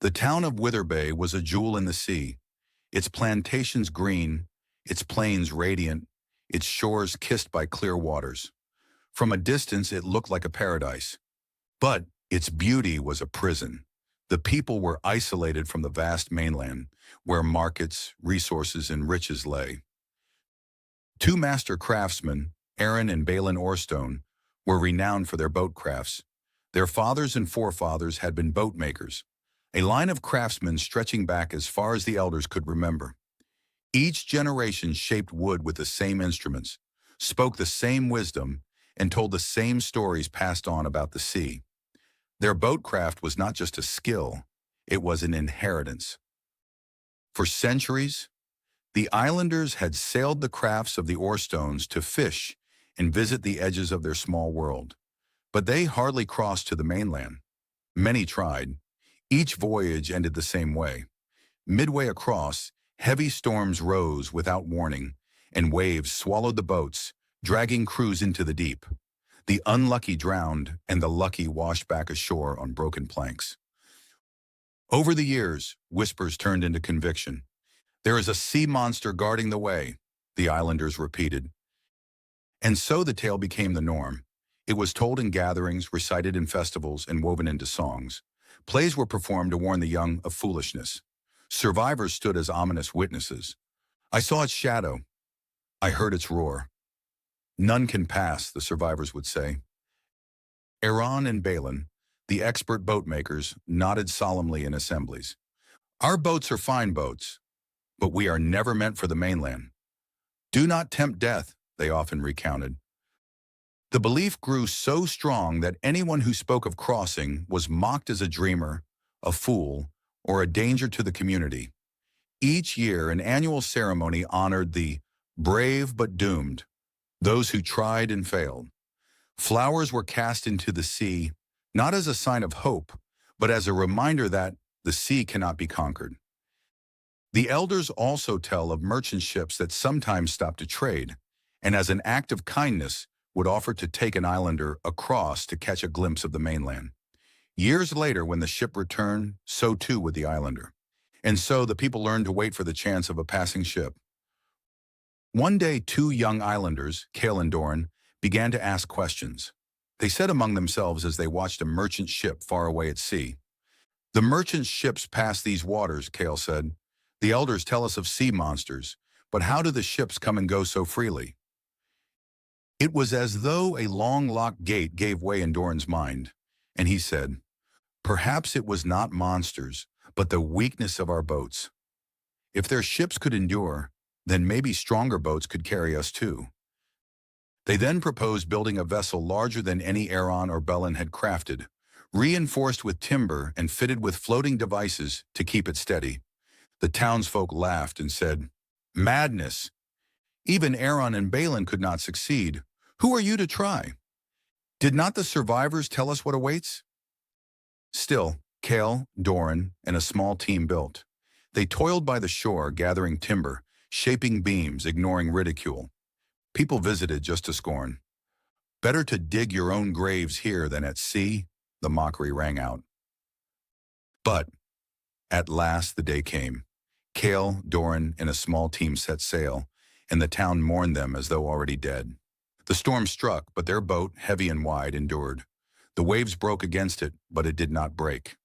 The town of Witherbay was a jewel in the sea, its plantations green, its plains radiant, its shores kissed by clear waters. From a distance it looked like a paradise. But its beauty was a prison. The people were isolated from the vast mainland, where markets, resources, and riches lay. Two master craftsmen, Aaron and Balin Orstone, were renowned for their boat crafts. Their fathers and forefathers had been boat makers, a line of craftsmen stretching back as far as the elders could remember. Each generation shaped wood with the same instruments, spoke the same wisdom, and told the same stories passed on about the sea. Their boatcraft was not just a skill, it was an inheritance. For centuries, the islanders had sailed the crafts of the Oarstones to fish and visit the edges of their small world. But they hardly crossed to the mainland. Many tried. Each voyage ended the same way. Midway across, heavy storms rose without warning, and waves swallowed the boats, dragging crews into the deep. The unlucky drowned, and the lucky washed back ashore on broken planks. Over the years, whispers turned into conviction. "There is a sea monster guarding the way," the islanders repeated. And so the tale became the norm. It was told in gatherings, recited in festivals, and woven into songs. Plays were performed to warn the young of foolishness. Survivors stood as ominous witnesses. "I saw its shadow. I heard its roar." "None can pass," the survivors would say. Aaron and Balin, the expert boat makers, nodded solemnly in assemblies. "Our boats are fine boats, but we are never meant for the mainland. Do not tempt death," they often recounted. The belief grew so strong that anyone who spoke of crossing was mocked as a dreamer, a fool, or a danger to the community. Each year, an annual ceremony honored the brave but doomed, those who tried and failed. Flowers were cast into the sea, not as a sign of hope, but as a reminder that the sea cannot be conquered. The elders also tell of merchant ships that sometimes stopped to trade, and as an act of kindness, would offer to take an islander across to catch a glimpse of the mainland. Years later, when the ship returned, so too would the islander. And so the people learned to wait for the chance of a passing ship. One day, two young islanders, Cale and Doran, began to ask questions. They said among themselves as they watched a merchant ship far away at sea. "The merchant ships pass these waters," Cale said. "The elders tell us of sea monsters, but how do the ships come and go so freely?" It was as though a long-locked gate gave way in Doran's mind, and he said, "Perhaps it was not monsters, but the weakness of our boats. If their ships could endure, then maybe stronger boats could carry us too." They then proposed building a vessel larger than any Aaron or Balin had crafted, reinforced with timber and fitted with floating devices to keep it steady. The townsfolk laughed and said, "Madness! Even Aaron and Balin could not succeed. Who are you to try? Did not the survivors tell us what awaits?" Still, Cale, Doran, and a small team built. They toiled by the shore, gathering timber, shaping beams, ignoring ridicule. People visited just to scorn. "Better to dig your own graves here than at sea," the mockery rang out. But at last the day came. Cale, Doran, and a small team set sail, and the town mourned them as though already dead. The storm struck, but their boat, heavy and wide, endured. The waves broke against it, but it did not break.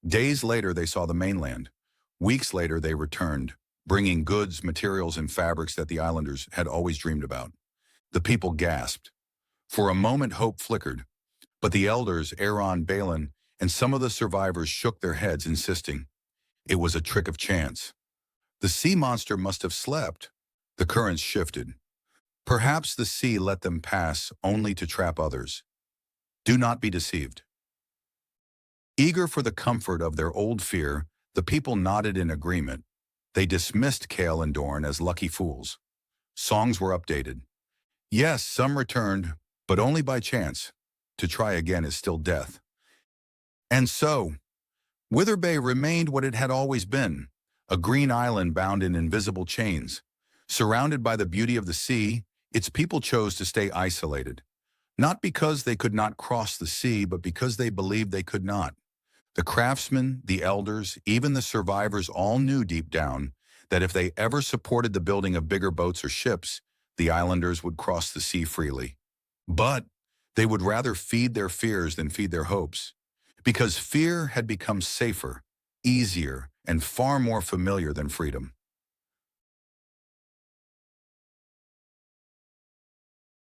Days later they saw the mainland. Weeks later they returned, bringing goods, materials, and fabrics that the islanders had always dreamed about. The people gasped. For a moment hope flickered, but the elders, Aaron, Balin, and some of the survivors shook their heads, insisting it was a trick of chance. The sea monster must have slept. The currents shifted. Perhaps the sea let them pass only to trap others. Do not be deceived. Eager for the comfort of their old fear, the people nodded in agreement. They dismissed Cale and Doran as lucky fools. Songs were updated. Yes, some returned, but only by chance. To try again is still death. And so, Witherbay remained what it had always been, a green island bound in invisible chains. Surrounded by the beauty of the sea, its people chose to stay isolated. Not because they could not cross the sea, but because they believed they could not. The craftsmen, the elders, even the survivors all knew deep down that if they ever supported the building of bigger boats or ships, the islanders would cross the sea freely. But they would rather feed their fears than feed their hopes, because fear had become safer, easier, and far more familiar than freedom.